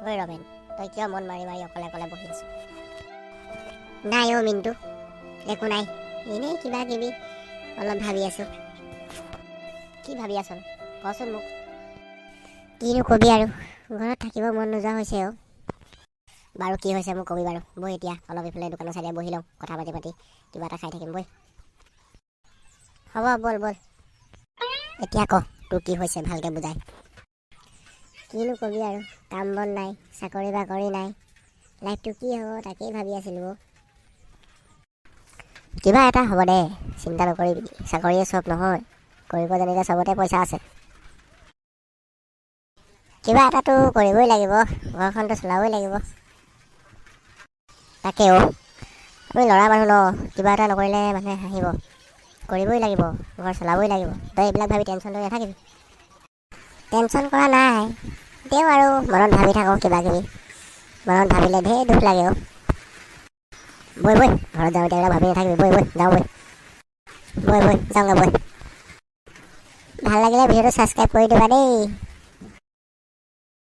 ঐ ৰমেন, তই কিয় মন মাৰি মাৰি অকলে অকলে বহি আছ? নাই অ' মিণ্টু, একো নাই, এনেই কিবা কিবি অলপ ভাবি আছোঁ। কি ভাবি আছ কচোন মোক। কিনো কবি আৰু, ঘৰত থাকিব মন নোযোৱা হৈছে অ'। বাৰু কি হৈছে মোক কবি বাৰু, বৈ এতিয়া অলপ এইফালে দোকানৰ চাইডে বহি লওঁ, কথা পাতি পাতি কিবা এটা খাই থাকিম বৈ। হ'ব ব'ল ব'ল, এতিয়া ক তোৰ কি হৈছে ভালকৈ বুজাই। কিনো কবি আৰু, কাম বন নাই, চাকৰি বাকৰি নাই, লাইফটো কি হ'ব তাকেই ভাবি আছিলোঁ। কিবা এটা হ'ব দে, চিন্তা নকৰিবি, চাকৰিয়ে চব নহয়, কৰিব জানিলে চবতে পইচা আছে। কিবা এটাতো কৰিবই লাগিব, ঘৰখনতো চলাবই লাগিব। তাকেও, আমি ল'ৰা মানুহ ন, কিবা এটা নকৰিলে মানুহে হাঁহিব। কৰিবই লাগিব, ঘৰ চলাবই লাগিব, তই এইবিলাক ভাবি টেনশ্যন লৈ নাথাকিবি। টেনশ্যন কৰা নাই, তেওঁ আৰু মনত ভাবি থাকোঁ কিবা কিবি, মনত ভাবিলে ঢেৰ দুখ লাগে অ'। বৈ বৈ, ঘৰত যাওঁ এতিয়া ভাবি নাথাকিবি, বৈ বৈ যাওঁ বৈ, বৈ বৈ যাওঁগৈ বৈ। ভাল লাগিলে ভিডিঅ'টো ছাবস্ক্ৰাইব কৰি দিবা দেই।